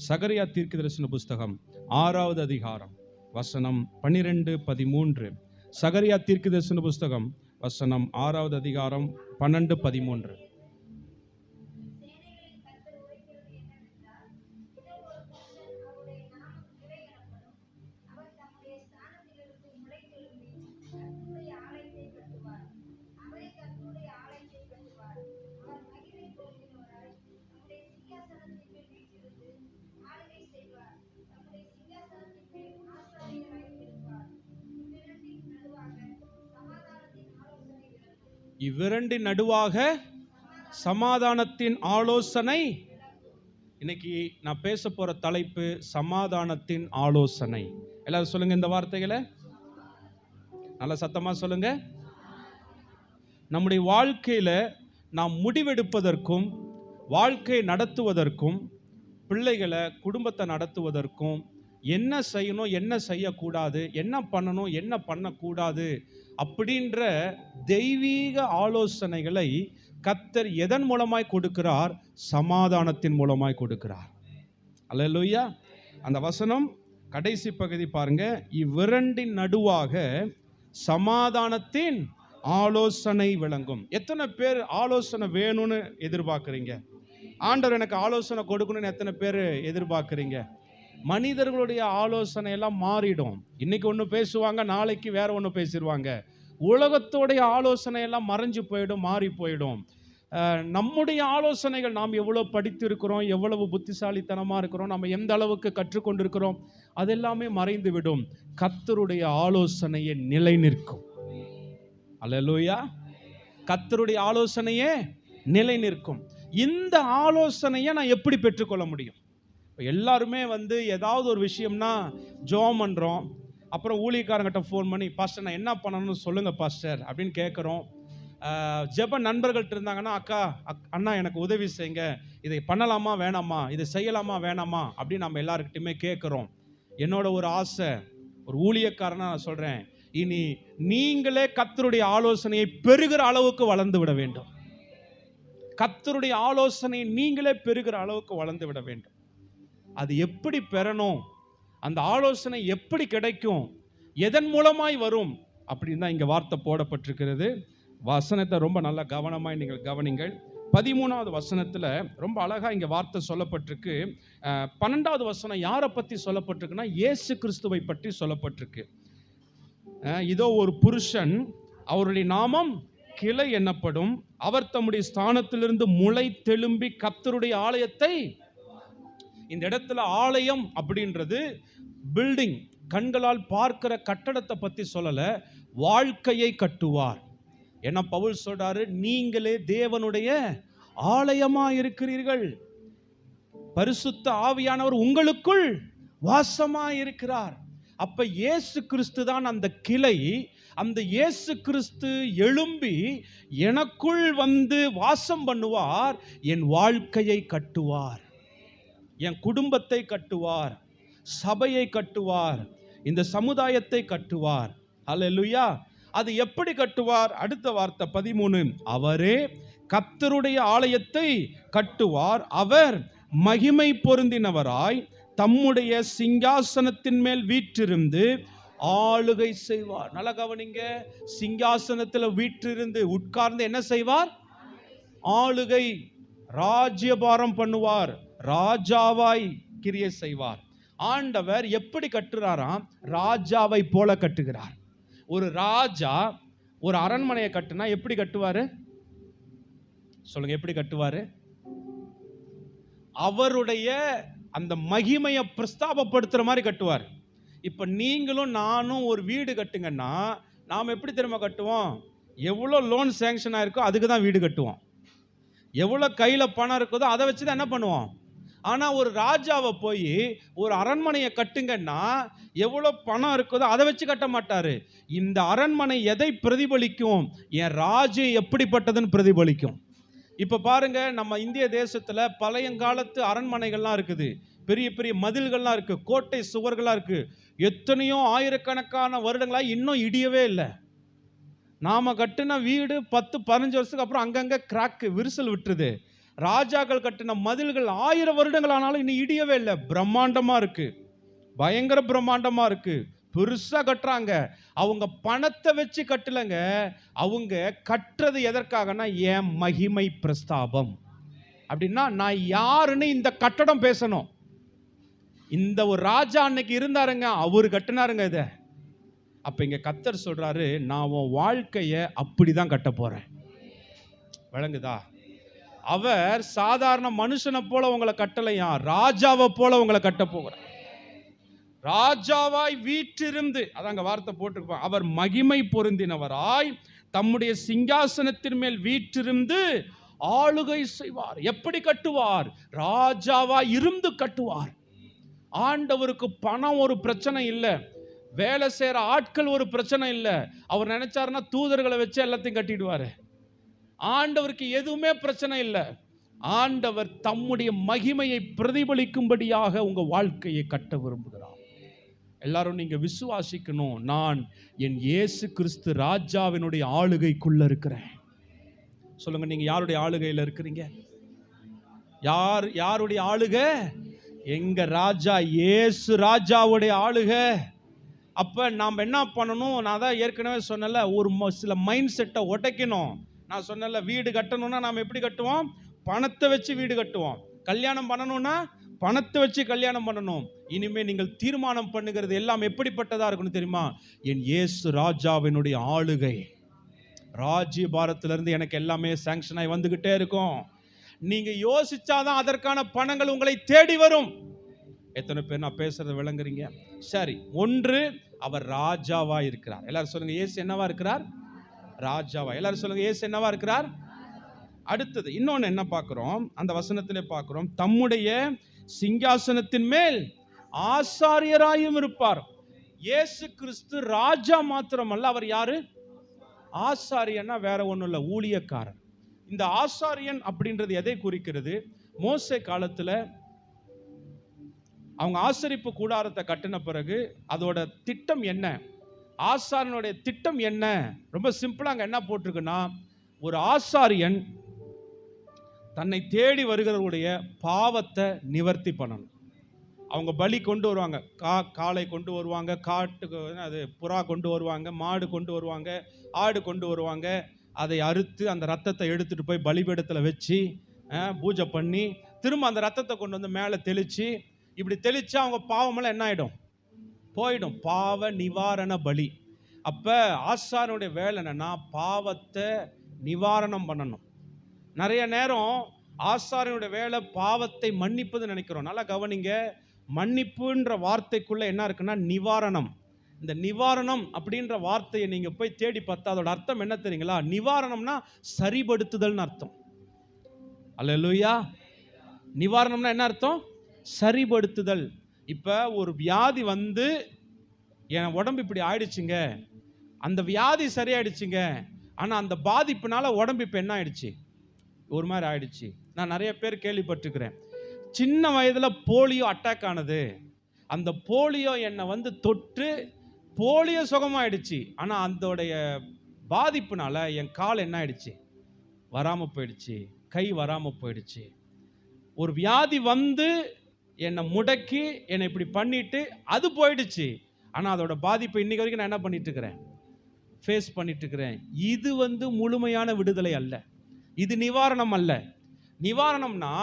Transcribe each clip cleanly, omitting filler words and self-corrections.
சகரியா தீர்க்கதரிசன புஸ்தகம் 6வது அதிகாரம் வசனம் 12-13. சகரியா தீர்க்கதரிசன புஸ்தகம் வசனம் 6வது அதிகாரம் 12-13. இவ்விரண்டின் நடுவாக சமாதானத்தின் ஆலோசனை. இன்னைக்கு நான் பேச போற தலைப்பு சமாதானத்தின் ஆலோசனை. எல்லாரும் சொல்லுங்க இந்த வார்த்தைகளை நல்ல சத்தமா சொல்லுங்க. நம்முடைய வாழ்க்கையில நாம் முடிவெடுப்பதற்கும் வாழ்க்கை நடத்துவதற்கும் பிள்ளைகளை குடும்பத்தை நடத்துவதற்கும் என்ன செய்யணும் என்ன செய்யக்கூடாது, என்ன பண்ணணும் என்ன பண்ணக்கூடாது அப்படின்ற தெய்வீக ஆலோசனைகளை கர்த்தர் எதன் மூலமாய் கொடுக்கிறார்? சமாதானத்தின் மூலமாய் கொடுக்கிறார். அல்லேலூயா. அந்த வசனம் கடைசி பகுதி பாருங்க. இவ்விரண்டின் நடுவாக சமாதானத்தின் ஆலோசனை விளங்கும். எத்தனை பேர் ஆலோசனை வேணும்னு எதிர்பார்க்குறீங்க? ஆண்டவர் எனக்கு ஆலோசனை கொடுக்கணும்னு எத்தனை பேர் எதிர்பார்க்குறீங்க? மனிதர்களுடைய ஆலோசனை எல்லாம் மாறிடும். இன்னைக்கு ஒன்று பேசுவாங்க, நாளைக்கு வேற ஒன்று பேசிடுவாங்க. உலகத்தோடைய ஆலோசனை எல்லாம் மறைஞ்சு போயிடும், மாறி போயிடும். நம்முடைய ஆலோசனைகள், நாம் எவ்வளோ படித்திருக்கிறோம், எவ்வளவு புத்திசாலித்தனமாக இருக்கிறோம், நம்ம எந்த அளவுக்கு கற்றுக்கொண்டிருக்கிறோம், அதெல்லாமே மறைந்து விடும். கர்த்தருடைய ஆலோசனையே நிலை நிற்கும். அல்லேலூயா. கர்த்தருடைய ஆலோசனையே நிலை நிற்கும். இந்த ஆலோசனையை நான் எப்படி பெற்றுக்கொள்ள முடியும்? எல்லாருமே ஏதாவது ஒரு விஷயம்னா ஜெபம் பண்ணுறோம், அப்புறம் ஊழியக்காரங்கிட்ட ஃபோன் பண்ணி பாஸ்டர் நான் என்ன பண்ணணும்னு சொல்லுங்கள் பாஸ்டர் அப்படின்னு கேட்குறோம். ஜெப நண்பர்கள்ட்ட இருந்தாங்கன்னா அண்ணா எனக்கு உதவி செய்யுங்க, இதை பண்ணலாமா வேணாமா, இதை செய்யலாமா வேணாமா அப்படின்னு நம்ம எல்லாருக்கிட்டையுமே கேட்குறோம். என்னோட ஒரு ஆசை, ஒரு ஊழியக்காரனா நான் சொல்கிறேன், இனி நீங்களே கர்த்தருடைய ஆலோசனையை பெறுகிற அளவுக்கு வளர்ந்து விட வேண்டும். கர்த்தருடைய ஆலோசனையை நீங்களே பெறுகிற அளவுக்கு வளர்ந்து விட வேண்டும். அது எப்படி பெறணும், அந்த ஆலோசனை எப்படி கிடைக்கும், எதன் மூலமாய் வரும் அப்படின்னு தான் இங்கே வார்த்தை போடப்பட்டிருக்கிறது. வசனத்தை ரொம்ப நல்லா கவனமாய் நீங்கள் கவனிங்கள். 13வது வசனத்தில் ரொம்ப அழகாக இங்கே வார்த்தை சொல்லப்பட்டிருக்கு. 12வது வசனம் யாரை பற்றி சொல்லப்பட்டிருக்குன்னா இயேசு கிறிஸ்துவை பற்றி சொல்லப்பட்டிருக்கு. இதோ ஒரு புருஷன், அவருடைய நாமம் கிளை என்னப்படும், அவர் தம்முடைய ஸ்தானத்திலிருந்து முளை தெலும்பி கர்த்தருடைய ஆலயத்தை. இந்த இடத்துல ஆலயம் அப்படின்றது பில்டிங், கண்களால் பார்க்கிற கட்டடத்தை பற்றி சொல்லல, வாழ்க்கையை கட்டுவார். ஏன்னா பவுல் சொல்றாரு, நீங்களே தேவனுடைய ஆலயமா இருக்கிறீர்கள், பரிசுத்த ஆவியானவர் உங்களுக்குள் வாசமா இருக்கிறார். அப்ப இயேசு கிறிஸ்து தான் அந்த கிளை. அந்த இயேசு கிறிஸ்து எழும்பி எனக்குள் வாசம் பண்ணுவார், என் வாழ்க்கையை கட்டுவார், என் குடும்பத்தை கட்டுவார், சபையை கட்டுவார், இந்த சமுதாயத்தை கட்டுவார். அல்லேலூயா. அது எப்படி கட்டுவார்? அடுத்த வார்த்தை 13, அவரே கர்த்தருடைய ஆலயத்தை கட்டுவார், அவர் மகிமை பொருந்தினவராய் தம்முடைய சிங்காசனத்தின் மேல் வீற்றிருந்து ஆளுகை செய்வார். நல்ல கவனிங்க, சிங்காசனத்தில் வீற்றிருந்து உட்கார்ந்து என்ன செய்வார்? ஆளுகை, ராஜ்யபாரம் பண்ணுவார், ராஜாவாய் கிரியை செய்வார். ஆண்டவர் எப்படி கட்டுறாராம்? ராஜாவை போல கட்டுகிறார். ஒரு ராஜா ஒரு அரண்மனையை கட்டுனா எப்படி கட்டுவாரு? சொல்லுங்க, எப்படி கட்டுவாரு? அவருடைய அந்த மகிமையை பிரஸ்தாபப்படுத்துற மாதிரி கட்டுவார். இப்ப நீங்களும் நானும் ஒரு வீடு கட்டுங்கன்னா நாம் எப்படி தெரியுமா கட்டுவோம்? எவ்வளோ லோன் சேங்ஷன் ஆயிருக்கோ அதுக்கு தான் வீடு கட்டுவோம். எவ்வளோ கையில் பணம் இருக்குதோ அதை வச்சு தான் என்ன பண்ணுவோம். ஆனால் ஒரு ராஜாவை போய் ஒரு அரண்மனையை கட்டுங்கன்னா எவ்வளோ பணம் இருக்குதோ அதை வச்சு கட்ட மாட்டார். இந்த அரண்மனை எதை பிரதிபலிக்கும்? என் ராஜ்யம் எப்படிப்பட்டதுன்னு பிரதிபலிக்கும். இப்போ பாருங்க, நம்ம இந்திய தேசத்தில் பழையங்காலத்து அரண்மனைகள்லாம் இருக்குது, பெரிய பெரிய மதில்கள்லாம் இருக்குது, கோட்டை சுவர்கள்லாம் இருக்குது. எத்தனையோ ஆயிரக்கணக்கான வருடங்களாக இன்னும் இடியவே இல்லை. நாம் கட்டின வீடு 10-15 வருஷத்துக்கு அப்புறம் அங்கங்கே கிராக்கு விரிசல் விட்டுருது. ராஜாக்கள் கட்டின மதில்கள் 1000 வருடங்கள் ஆனாலும் இன்னும் இடியவே இல்லை. பிரம்மாண்டமா இருக்கு, பயங்கர பிரம்மாண்டமா இருக்கு, பெருசா கட்டுறாங்க. அவங்க பணத்தை வச்சு கட்டலங்க, அவங்க கட்டுறது எதற்காகனா என் மகிமை பிரஸ்தாபம். அப்படின்னா நான் யாருன்னு இந்த கட்டடம் பேசணும். இந்த ஒரு ராஜா அன்னைக்கு இருந்தாருங்க, அவரு கட்டினாருங்க இத. அப்ப இங்க கர்த்தர் சொல்றாரு, நான் உன் வாழ்க்கைய அப்படிதான் கட்ட போறேன். விளங்குதா? அவர் சாதாரண மனுஷனை போல உங்களை கட்டலையா, ராஜாவை போல உங்களை கட்ட போகிறார். ராஜாவாய் வீற்றிருந்து, அதாங்க வார்த்தை போட்டிருப்பார், அவர் மகிமை பொருந்தினவராய் தம்முடைய சிங்காசனத்தின் மேல் வீற்றிருந்து ஆளுகை செய்வார். எப்படி கட்டுவார்? ராஜாவாய் இருந்து கட்டுவார். ஆண்டவருக்கு பணம் ஒரு பிரச்சனை இல்லை, வேலை செய்யற ஆட்கள் ஒரு பிரச்சனை இல்லை. அவர் நினைச்சாருன்னா தூதர்களை வச்சு எல்லாத்தையும் கட்டிடுவாரு. ஆண்டவருக்கு எதுவுமே பிரச்சனை இல்லை. ஆண்டவர் தம்முடைய மகிமையை பிரதிபலிக்கும்படியாக உங்க வாழ்க்கையை கட்ட விரும்புகிறார். எல்லாரும் நீங்க விசுவாசிக்கணும், நான் என் இயேசு கிறிஸ்து ராஜாவினுடைய ஆளுகைக்குள்ள இருக்கிறேன். சொல்லுங்க, நீங்க யாருடைய ஆளுகையில் இருக்கிறீங்க? யாருடைய ஆளுகை? எங்க ராஜா இயேசு ராஜாவுடைய ஆளுகை. அப்ப நாம் என்ன பண்ணணும்? நான் தான் ஏற்கனவே சொன்னல, ஒரு சில மைண்ட் செட்டை உடைக்கணும். நான் சொன்னல, வீடு கட்டணும்னா நாம் எப்படி கட்டுவோம்? பணத்தை வச்சு வீடு கட்டுவோம். கல்யாணம் பண்ணணும்னா பணத்தை வச்சு கல்யாணம் பண்ணணும். இனிமே நீங்கள் தீர்மானம் பண்ணுகிறது எல்லாம் எப்படிப்பட்டதா இருக்கணும் தெரியுமா? என் இயேசு ராஜாவினுடைய ஆளுகை, ராஜ்ய பாரத்திலிருந்து எனக்கு எல்லாமே சாங்ஷன் ஆகி வந்துகிட்டே இருக்கும். நீங்க யோசிச்சாதான் அதற்கான பணங்கள் உங்களை தேடி வரும். எத்தனை பேர் நான் பேசுறத விளங்குறீங்க? சரி, ஒன்று, அவர் ராஜாவா இருக்கிறார். எல்லாரும் சொல்லுங்க, இயேசு என்னவா இருக்கிறார்? ராஜாவா. எல்லாரும் சொல்லுங்க, இயேசு என்னவா இருக்கிறார்? அடுத்தது இன்னொன்னு என்ன பார்க்கிறோம்? அந்த வசனத்திலே பார்க்கிறோம், தம்முடைய சிங்காசனத்தின் மேல் ஆசாரியராயும் இருப்பார். இயேசு கிறிஸ்து ராஜா மாத்திரமல்ல, அவர் யாரு? ஆசாரியன்னா வேற ஒண்ணும் இல்லை, ஊழியக்காரர். இந்த ஆசாரியன் அப்படின்றது எதை குறிக்கிறது? மோசே காலத்துல அவங்க ஆசரிப்பு கூடாரத்தை கட்டின பிறகு அதோட திட்டம் என்ன? ஆசாரியனுடைய திட்டம் என்ன? ரொம்ப சிம்பிளா அங்க என்ன போட்டிருக்குன்னா, ஒரு ஆசாரியன் தன்னை தேடி வருகிறவருடைய பாவத்தை நிவர்த்தி பண்ணணும். அவங்க பலி கொண்டு வருவாங்க, காளை கொண்டு வருவாங்க, காட்டுக்கு அது புறா கொண்டு வருவாங்க, மாடு கொண்டு வருவாங்க, ஆடு கொண்டு வருவாங்க. அதை அறுத்து அந்த ரத்தத்தை எடுத்துட்டு போய் பலிபீடத்தில் வச்சு பூஜை பண்ணி திரும்ப அந்த ரத்தத்தை கொண்டு வந்து மேலே தெளிச்சு, இப்படி தெளிச்சா அவங்க பாவமெல்லாம் என்ன ஆயிடும்? போயிடும். பாவ நிவாரண பலி. அப்ப ஆசாரியனுடைய வேலை என்னன்னா, பாவத்தை நிவாரணம் பண்ணணும். நிறைய நேரம் ஆசாரியனுடைய வேலை பாவத்தை மன்னிப்பது நினைக்கிறோம். நல்லா கவனிங்க, மன்னிப்புன்ற வார்த்தைக்குள்ள என்ன இருக்குன்னா நிவாரணம். இந்த நிவாரணம் அப்படின்ற வார்த்தையை நீங்க போய் தேடி பார்த்தா அதோட அர்த்தம் என்ன தெரியுங்களா? நிவாரணம்னா சரிபடுத்துதல்னு அர்த்தம். அல்லேலூயா. நிவாரணம்னா என்ன அர்த்தம்? சரிபடுத்துதல். இப்ப ஒரு வியாதி வந்து என் உடம்பு இப்படி ஆயிடுச்சுங்க, அந்த வியாதி சரியாயிடுச்சுங்க, ஆனா அந்த பாதிப்புனால உடம்பு இப்ப என்ன ஆயிடுச்சு? ஒரு மாதிரி ஆயிடுச்சு. நான் நிறைய பேர் கேள்விப்பட்டிருக்கிறேன், சின்ன வயதுல போலியோ அட்டாக் ஆனது, அந்த போலியோ என்னை வந்து தொட்டு போலியோ சுகமாயிடுச்சு, ஆனா அதோடைய பாதிப்புனால என் கால் என்ன ஆயிடுச்சு? வராம போயிடுச்சு, கை வராம போயிடுச்சு. ஒரு வியாதி வந்து என்னை முடக்கி என்னை இப்படி பண்ணிட்டு அது போயிடுச்சு, ஆனா அதோட பாதிப்பு இன்னைக்கு வரைக்கும் நான் என்ன பண்ணிட்டு இருக்கிறேன்? ஃபேஸ் பண்ணிட்டு இருக்கிறேன். இது வந்து முழுமையான விடுதலை அல்ல, இது நிவாரணம் அல்ல. நிவாரணம்னா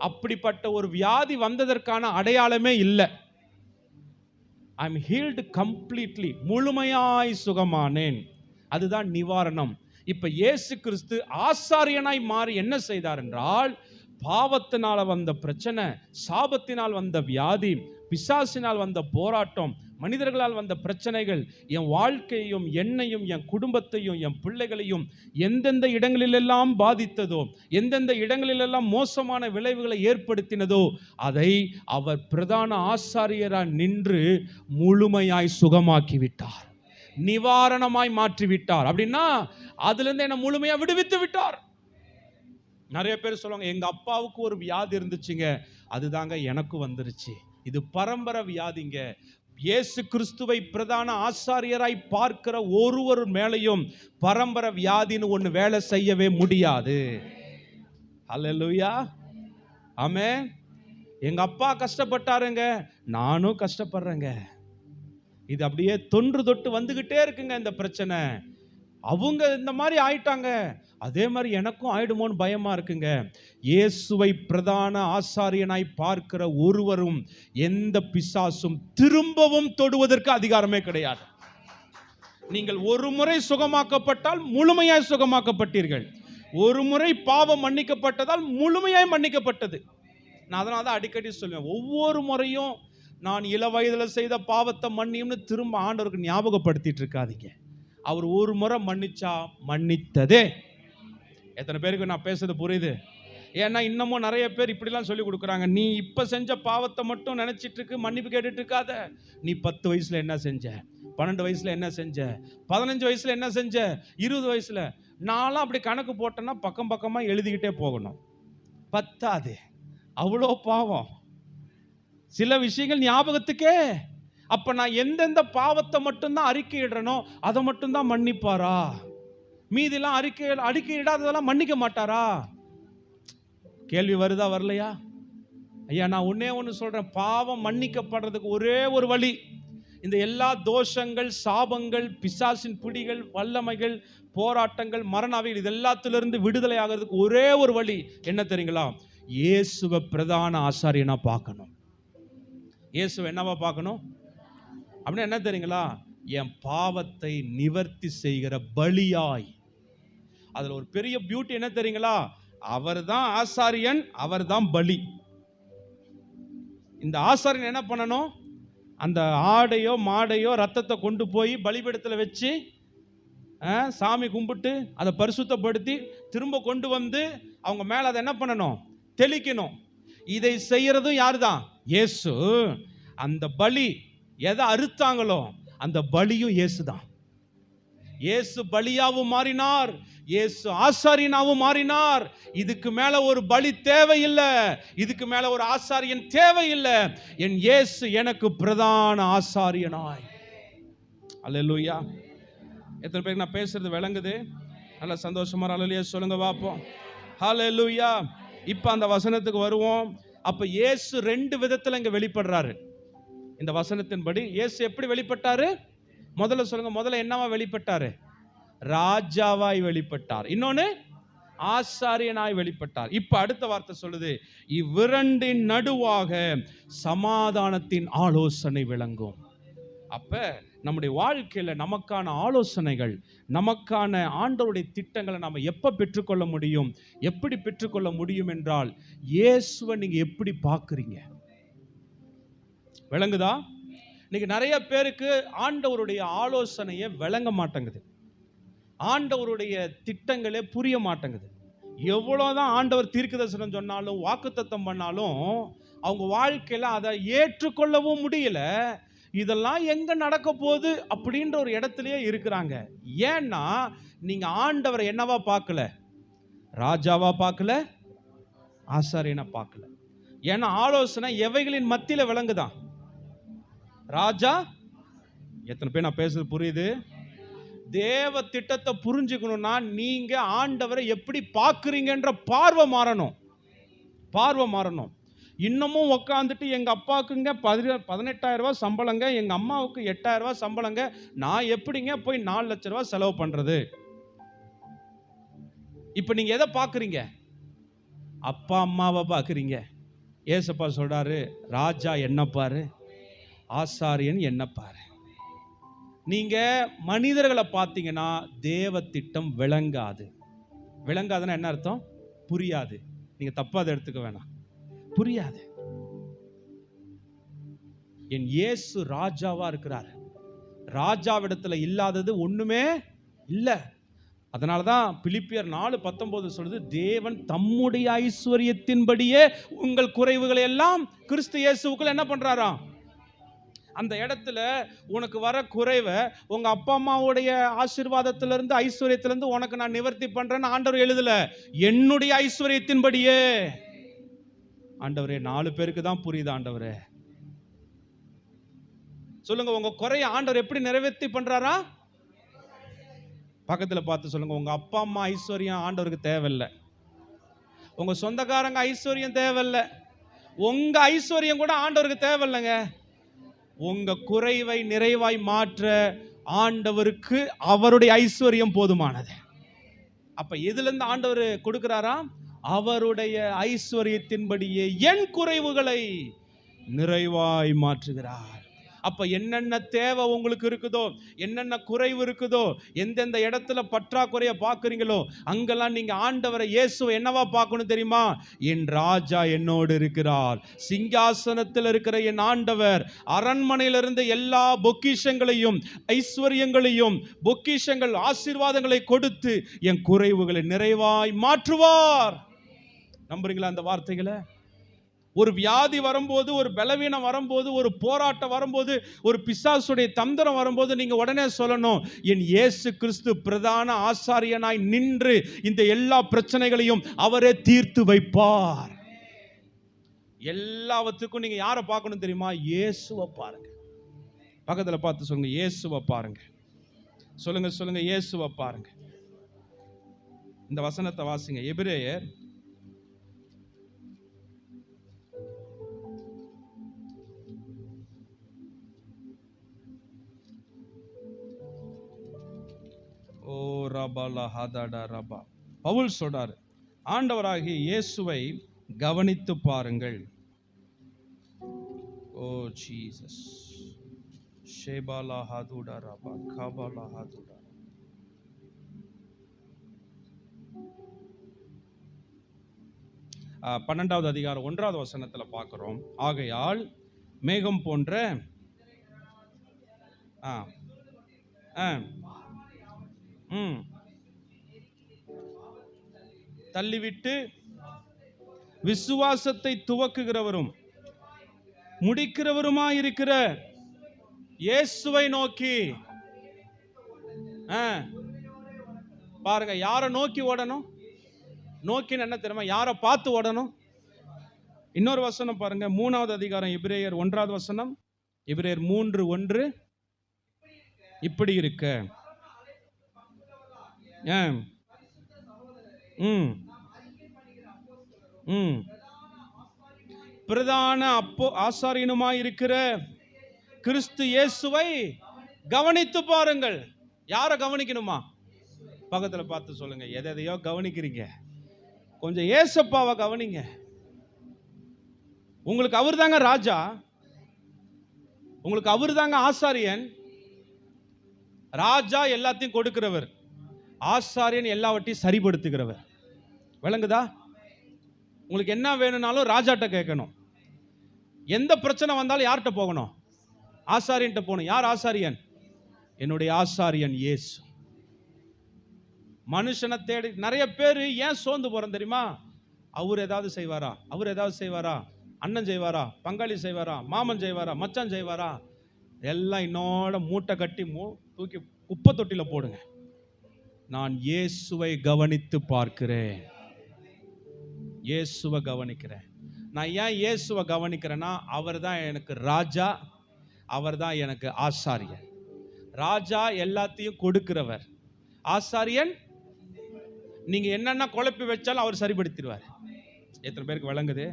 அப்படிப்பட்ட ஒரு வியாதி வந்ததற்கான அடையாளமே இல்லை. ஐ அம் ஹீல்டு கம்ப்ளீட்லி, முழுமையாய் சுகமானேன், அதுதான் நிவாரணம். இப்ப இயேசு கிறிஸ்து ஆசாரியனாய் மாறி என்ன செய்தார் என்றால், பாவத்தினால வந்த பிரச்சனை, சாபத்தினால் வந்த வியாதி, பிசாசினால் வந்த போராட்டம், மனிதர்களால் வந்த பிரச்சனைகள் என் வாழ்க்கையையும் என்னையும் என் குடும்பத்தையும் என் பிள்ளைகளையும் எந்தெந்த இடங்களிலெல்லாம் பாதித்ததோ, எந்தெந்த இடங்களிலெல்லாம் மோசமான விளைவுகளை ஏற்படுத்தினதோ, அதை அவர் பிரதான ஆசாரியராய் நின்று முழுமையாய் சுகமாக்கி விட்டார், நிவாரணமாய் மாற்றி விட்டார். அப்படின்னா அதுல இருந்து என்ன முழுமையா விடுவித்து விட்டார். நிறைய பேர் சொல்லுவாங்க, எங்க அப்பாவுக்கு ஒரு வியாதி இருந்துச்சுங்க, அதுதாங்க எனக்கு வந்துருச்சு. இது பரம்பரை வியாதிங்க. இயேசு கிறிஸ்துவை பிரதான ஆசாரியராய் பார்க்கிற ஒருவர் மேலையும் பரம்பரை வியாதின்னு ஒன்று வேலை செய்யவே முடியாது. அல்லேலூயா, ஆமென். எங்க அப்பா கஷ்டப்பட்டாருங்க, நானும் கஷ்டப்படுறேங்க. இது அப்படியே தொன்று தொட்டு வந்துகிட்டே இருக்குங்க இந்த பிரச்சனை. அவங்க இந்த மாதிரி ஆயிட்டாங்க, அதே மாதிரி எனக்கும் ஆயிடுமோன்னு பயமா இருக்குங்க. இயேசுவை பிரதான ஆசாரியனாய் பார்க்கிற ஒருவரும் எந்த பிசாசும் திரும்பவும் தொடுவதற்கு அதிகாரமே கிடையாது. நீங்கள் ஒரு முறை சுகமாக்கப்பட்டால் முழுமையாய் சுகமாக்கப்பட்டீர்கள். ஒரு முறை பாவம் மன்னிக்கப்பட்டதால் முழுமையாய் மன்னிக்கப்பட்டது. நான் அதனால தான் அடிக்கடி சொல்லுவேன், ஒவ்வொரு முறையும் நான் இள வயதில் செய்த பாவத்தை மன்னியும்னு திரும்ப ஆண்டவருக்கு ஞாபகப்படுத்திட்டு இருக்காதீங்க. அவர் ஒரு முறை மன்னிச்சா மன்னித்ததே. எத்தனை பேருக்கு நான் பேசுறது புரியுது? ஏன்னா இன்னமும் நிறைய பேர் இப்படிலாம் சொல்லி கொடுக்குறாங்க, நீ இப்போ செஞ்ச பாவத்தை மட்டும் நினச்சிட்டு இருக்கு, மன்னிப்பு கேட்டுட்டு இருக்காத. நீ 10 வயசில் என்ன செஞ்ச, 12 வயசில் என்ன செஞ்ச, 15 வயசில் என்ன செஞ்ச, 20 வயசில். நான்லாம் அப்படி கணக்கு போட்டேன்னா பக்கம் பக்கமாக எழுதிக்கிட்டே போகணும், பத்தாது, அவ்வளோ பாவம். சில விஷயங்கள் ஞாபகத்துக்கே. அப்ப நான் எந்தெந்த பாவத்தை மட்டும்தான் அறிக்கையிடுறனோ அதை மட்டும்தான் மன்னிப்பாரா? மீதிலாம் அறிக்கையிடாததெல்லாம் மன்னிக்க மாட்டாரா? கேள்வி வருதா வரலையா? ஐயா, நான் ஒன்னே ஒன்று சொல்றேன், பாவம் மன்னிக்கப்படுறதுக்கு ஒரே ஒரு வழி. இந்த எல்லா தோஷங்கள், சாபங்கள், பிசாசின் பிடிகள், வல்லமைகள், போராட்டங்கள், மரணாவிகள், இது எல்லாத்திலிருந்து விடுதலை ஆகிறதுக்கு ஒரே ஒரு வழி என்ன தெரியுங்களா? இயேசுவை பிரதான ஆசாரியனா பார்க்கணும். இயேசுவை என்னவா பார்க்கணும் அப்படின்னா என்ன தெரியுங்களா? என் பாவத்தை நிவர்த்தி செய்கிற பலியாய். அதுல ஒரு பெரிய பியூட்டி என்ன தெரியுங்களா? அவர் தான் ஆசாரியன், அவர் தான் பலி. இந்த ஆசாரியன் என்ன பண்ணணும்? அந்த ஆடையோ மாடையோ ரத்தத்தை கொண்டு போய் பலிபீடத்தில் வச்சு சாமி கும்பிட்டு அதை பரிசுத்தப்படுத்தி திரும்ப கொண்டு வந்து அவங்க மேல அதை என்ன பண்ணணும்? தெளிக்கணும். இதை செய்யறதும் யாரு தான்? இயேசு. அந்த பலி எதை அறுத்தாங்களோ அந்த பலியும் இயேசு தான். இயேசு பலியாவும் மாறினார், இயேசு ஆசாரியனாவும் மாறினார். இதுக்கு மேல ஒரு பலி தேவையில்லை, இதுக்கு மேல ஒரு ஆசாரியன் தேவையில்லை. என் இயேசு எனக்கு பிரதான ஆசாரியனாய். அல்லேலூயா. எத்தனை பேருக்கு நான் பேசுறது விளங்குது? நல்ல சந்தோஷமா அல்லேலூயா சொல்லுங்க பாப்போம். ஹல்லேலூயா. இப்ப அந்த வசனத்துக்கு வருவோம். அப்ப இயேசு 2 விதத்துல இங்க வெளிப்படுறாரு. இந்த வசனத்தின்படி இயேசு எப்படி வெளிப்பட்டாரு? முதல்ல சொல்லுங்க, முதல்ல என்னவா வெளிப்பட்டாரு? ராஜாவாய் வெளிப்பட்டார். இன்னொன்னு ஆசாரியனாய் வெளிப்பட்டார். இப்ப அடுத்த வார்த்தை சொல்லுது, இவ்விரண்டின் நடுவாக சமாதானத்தின் ஆலோசனை விளங்கும். அப்ப நம்முடைய வாழ்க்கையில நமக்கான ஆலோசனைகள், நமக்கான ஆண்டவருடைய திட்டங்களை நாம எப்ப பெற்றுக்கொள்ள முடியும்? எப்படி பெற்றுக்கொள்ள முடியும் என்றால், இயேசுவை நீங்க எப்படி பார்க்குறீங்க விளங்குதா? இன்னைக்கு நிறைய பேருக்கு ஆண்டவருடைய ஆலோசனையை விளங்க மாட்டேங்குது, ஆண்டவருடைய திட்டங்களே புரிய மாட்டேங்குது. எவ்வளவுதான் ஆண்டவர் தீர்க்கதரிசனம் சொன்னாலும் வாக்குத்தத்தம் பண்ணாலும் அவங்க வாழ்க்கையில அதை ஏற்றுக்கொள்ளவும் முடியல. இதெல்லாம் எங்க நடக்க போகுது அப்படின்ற ஒரு இடத்துலயே இருக்கிறாங்க. ஏன்னா நீங்க ஆண்டவரை என்னவா பார்க்கல? ராஜாவா பார்க்கல, ஆசாரியனா பார்க்கல. ஏன்னா ஆலோசனை எவைகளின் மத்தியில விளங்குதான்? ராஜா. எத்தனை பேர் நான் பேசுறது புரியுது? தேவ திட்டத்தை புரிஞ்சுக்கணும்னா நீங்க ஆண்டவரை எப்படி பார்க்குறீங்கன்ற பார்வை மாறணும், பார்வை மாறணும். இன்னமும் உட்காந்துட்டு எங்க அப்பாவுக்குங்க 18,000 ரூபாய் சம்பளங்க, எங்க அம்மாவுக்கு 8,000 ரூபாய் சம்பளங்க, நான் எப்படிங்க போய் 4 லட்சம் ரூபாய் செலவு பண்றது? இப்ப நீங்க எதை பார்க்குறீங்க? அப்பா அம்மாவை பார்க்குறீங்க. ஏசப்பா சொல்றாரு, ராஜா என்ன பாரு, ஆசாரியன் என்ன பாரு. நீங்க மனிதர்களை பார்த்தீங்கன்னா தேவ திட்டம் விளங்காது. விளங்காதுன்னா என்ன அர்த்தம்? புரியாது. நீங்க தப்பா அதை எடுத்துக்க வேணாம், புரியாது. என் இயேசு ராஜாவா இருக்கிறார். ராஜாவிடத்துல இல்லாதது ஒண்ணுமே இல்லை. அதனாலதான் பிலிப்பியர் 4:19 சொல்லுது, தேவன் தம்முடைய ஐஸ்வர்யத்தின்படியே உங்கள் குறைவுகளை எல்லாம் கிறிஸ்து இயேசுவுக்குள்ள என்ன பண்றாராம்? அந்த இடத்துல உனக்கு வர குறைவை உங்க அப்பா அம்மாவுடைய ஆசீர்வாதத்திலிருந்து, ஐஸ்வர்யத்திலிருந்து உனக்கு நான் நிவர்த்தி பண்றேன்னு ஆண்டவர் எழுதல, என்னுடைய ஐஸ்வர்யத்தின்படியே. ஆண்டவரே 4 பேருக்கு தான் புரியுது. ஆண்டவரே சொல்லுங்க, உங்க குறைய ஆண்டவர் எப்படி நிறைவேற்றி பண்றாரா? பக்கத்துல பார்த்து சொல்லுங்க, உங்க அப்பா அம்மா ஐஸ்வர்யம் ஆண்டவருக்கு தேவையில்லை, உங்க சொந்தக்காரங்க ஐஸ்வர்யம் தேவையில்ல, உங்க ஐஸ்வர்யம் கூட ஆண்டவருக்கு தேவையில்லைங்க. உங்க குறைவை நிறைவாய் மாற்ற ஆண்டவருக்கு அவருடைய ஐஸ்வர்யம் போதுமானது. அப்ப எதுல இருந்து ஆண்டவர் கொடுக்கிறாரா? அவருடைய ஐஸ்வர்யத்தின்படியே என் குறைவுகளை நிறைவாய் மாற்றுகிறார். அப்ப என்னென்ன தேவை உங்களுக்கு இருக்குதோ, என்னென்ன குறைவு இருக்குதோ, எந்தெந்த இடத்துல பற்றாக்குறைய பார்க்குறீங்களோ, அங்கெல்லாம் நீங்க ஆண்டவரை இயேசுவை என்னவா பார்க்கணும் தெரியுமா? என் ராஜா என்னோடு இருக்கிறார், சிங்காசனத்தில் இருக்கிற என் ஆண்டவர் அரண்மனையிலிருந்து எல்லா பொக்கிஷங்களையும் ஐஸ்வர்யங்களையும் பொக்கிஷங்கள் ஆசீர்வாதங்களை கொடுத்து என் குறைவுகளை நிறைவாய் மாற்றுவார். நம்புறீங்களா அந்த வார்த்தைகளை? ஒரு வியாதி வரும்போது, ஒரு பலவீனம் வரும்போது, ஒரு போராட்டம் வரும்போது, ஒரு பிசாசுடைய தந்திரம் வரும்போது நீங்க உடனே சொல்லணும், என் இயேசு கிறிஸ்து பிரதான ஆசாரியனாய் நின்று இந்த எல்லா பிரச்சனைகளையும் அவரே தீர்த்து வைப்பார். எல்லாவற்றுக்கும் நீங்க யாரை பார்க்கணும் தெரியுமா? இயேசுவை பாருங்க. பக்கத்துல பார்த்து சொல்லுங்க, இயேசுவை பாருங்க. சொல்லுங்க சொல்லுங்க, இயேசுவை பாருங்க. இந்த வசனத்தை வாசிங்க. எபிரேயர் 11 பவுல் சொல்றாரு, ஆண்டவராகிய இயேசுவை கவனித்து பாருங்கள். ஓ ஜீசஸ். ஷேபாலா ஹதுடா ரபா கபாலா ஹதுடா. பன்னெண்டாவது அதிகாரம் 1வது வசனத்துல பார்க்கிறோம். ஆகையால் மேகம் போன்ற தள்ளிவிட்டு விசுவாசத்தை துவக்குகிறவரும் முடிக்கிறவருமாயிருக்கிற இயேசுவை நோக்கி பாருங்க. யாரை நோக்கி ஓடணும்? நோக்கின்னு என்ன தெரியுமா? யாரை பார்த்து ஓடணும்? இன்னொரு வசனம் பாருங்க, 3வது அதிகாரம் எபிரேயர் 1வது வசனம். எபிரேயர் 3:1. இப்படி இருக்க பிரதான ஆசாரியனுமாய் இருக்கிற கிறிஸ்து இயேசுவை கவனித்து பாருங்கள். யாரை கவனிக்கணுமா? பக்கத்துல பார்த்து சொல்லுங்க, எதையோ கவனிக்கிறீங்க, கொஞ்சம் ஏசப்பாவை கவனிங்க. உங்களுக்கு அவர் தாங்க ராஜா, உங்களுக்கு அவர் தாங்க ஆசாரியன். ராஜா எல்லாத்தையும் கொடுக்கிறவர், ஆசாரியன் எல்லாவற்றையும் சரிபடுத்துகிறவர். விளங்குதா? உங்களுக்கு என்ன வேணும்னாலும் ராஜாட்ட கேட்கணும். எந்த பிரச்சனை வந்தாலும் யார்கிட்ட போகணும்? ஆசாரியன்ட்ட போகணும். யார் ஆசாரியன்? என்னுடைய ஆசாரியன் இயேசு. மனுஷனை தேடி நிறைய பேர் ஏன் சோர்ந்து போறோம் தெரியுமா? அவர் ஏதாவது செய்வாரா, அவர் ஏதாவது செய்வாரா, அண்ணன் செய்வாரா, பங்காளி செய்வாரா, மாமன் செய்வாரா, மச்சான் செய்வாரா, எல்லாம் இன்னோட மூட்டை கட்டி தூக்கி குப்பை தொட்டில போடுங்க. நான் இயேசுவை கவனித்து பார்க்கிறேன், இயேசுவை கவனிக்கிறேன். நான் ஏன் இயேசுவை கவனிக்கிறேன்னா, அவர் தான் எனக்கு ராஜா, அவர் தான் எனக்கு ஆசாரியன். ராஜா எல்லாத்தையும் கொடுக்கிறவர், ஆசாரியன் நீங்க என்னென்ன குழப்பி வச்சாலும் அவர் சரிபடுத்திடுவார். எத்தனை பேருக்கு விளங்குது?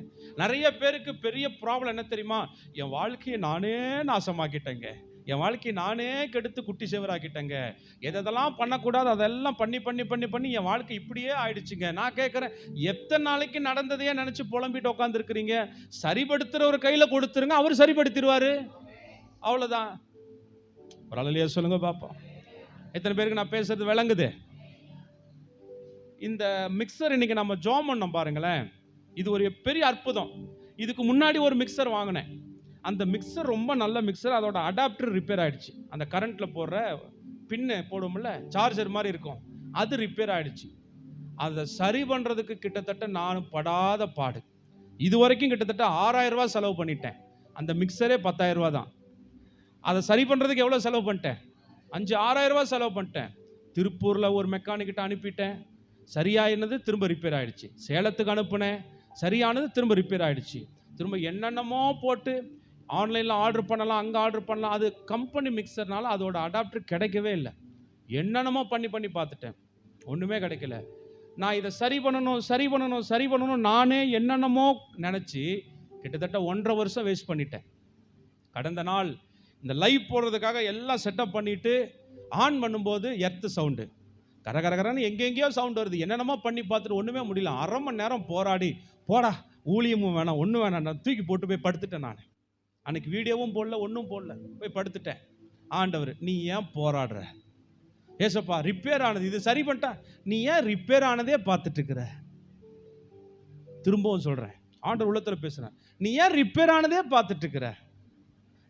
நிறைய பேருக்கு பெரிய ப்ராப்ளம் என்ன தெரியுமா? என் வாழ்க்கையை நானே நாசமாக்கிட்டேங்க, என் வாழ்க்கையை நானே கெடுத்து குட்டி சேவராக்கிட்டேங்க, எதெல்லாம் பண்ணக்கூடாது அதெல்லாம் பண்ணி பண்ணி பண்ணி பண்ணி என் வாழ்க்கை இப்படியே ஆயிடுச்சுங்க. நான் கேட்குறேன், எத்தனை நாளைக்கு நடந்ததையே நினச்சி புலம்பிட்டு உட்காந்துருக்கிறீங்க? சரிபடுத்துகிற ஒரு கையில் கொடுத்துருங்க, அவர் சரிபடுத்திடுவார். அவ்வளோதான். ஒரு அலையிலேயே சொல்லுங்க பாப்போம். எத்தனை பேருக்கு நான் பேசுறது விளங்குது? இந்த மிக்சர் இன்னைக்கு நம்ம ஜோம் பண்ணோம் பாருங்களேன், இது ஒரு பெரிய அற்புதம். இதுக்கு முன்னாடி ஒரு மிக்சர் வாங்கினேன். அந்த மிக்சர் ரொம்ப நல்ல மிக்சர், அதோட அடாப்டர் ரிப்பேர் ஆயிடுச்சு. அந்த கரண்ட்ல போடுற பின்னு போடும்ல, சார்ஜர் மாதிரி இருக்கும், அது ரிப்பேர் ஆயிடுச்சு. அதை சரி பண்றதுக்கு கிட்டத்தட்ட நான் படாத பாடு. இது வரைக்கும் கிட்டத்தட்ட 6000 ரூபாய் செலவு பண்ணிட்டேன். அந்த மிக்சரே 10,000 ரூபாய் தான். அதை சரி பண்றதுக்கு எவ்வளவு செலவு பண்ணிட்டேன்? 5-6000 ரூபாய் செலவு பண்ணிட்டேன். திருப்பூர்ல ஒரு மெக்கானிக்கிட்ட அனுப்பிட்டேன், சரியானது திரும்ப ரிப்பேர் ஆயிடுச்சு. சேலத்துக்கு அனுப்புனேன், சரியானது திரும்ப ரிப்பேர் ஆயிடுச்சு. திரும்ப என்னென்னமோ போட்டு ஆன்லைனில் ஆர்டர் பண்ணலாம், அங்கே ஆர்டர் பண்ணலாம். அது கம்பெனி மிக்சர்னால அதோட அடாப்டர் கிடைக்கவே இல்லை. என்னென்னமோ பண்ணி பண்ணி பார்த்துட்டேன், ஒன்றுமே கிடைக்கல. நான் இதை சரி பண்ணணும் நானே என்னென்னமோ நினச்சி கிட்டத்தட்ட 1.5 வருஷம் வேஸ்ட் பண்ணிட்டேன். கடந்த நாள் இந்த லைவ் போடுறதுக்காக எல்லாம் செட்டப் பண்ணிட்டு ஆன் பண்ணும்போது எர்த்து சவுண்டு கரகரகரன்னு எங்கெங்கேயோ சவுண்ட் வருது. என்னென்னமோ பண்ணி பார்த்துட்டு ஒன்றுமே முடியல. 1/2 மணி நேரம் போராடி, போடா ஊழியமும் வேணாம் ஒன்றும் வேணாம், நான் தூக்கி போட்டு போய் படுத்துட்டேன். நான் அன்னைக்கு வீடியோவும் போடல, ஒன்றும் போடல, போய் படுத்துட்டேன். ஆண்டவர், நீ ஏன் போராடுற? ஏசப்பா ரிப்பேர் ஆனது, இது சரி பண்ணிட்டா, நீ ஏன் ரிப்பேர் ஆனதே பார்த்துட்டு இருக்கிற? திரும்பவும் சொல்கிறேன், ஆண்டவர் உள்ளத்தில் பேசுகிறேன், நீ ஏன் ரிப்பேர் ஆனதே பார்த்துட்டு இருக்கிற?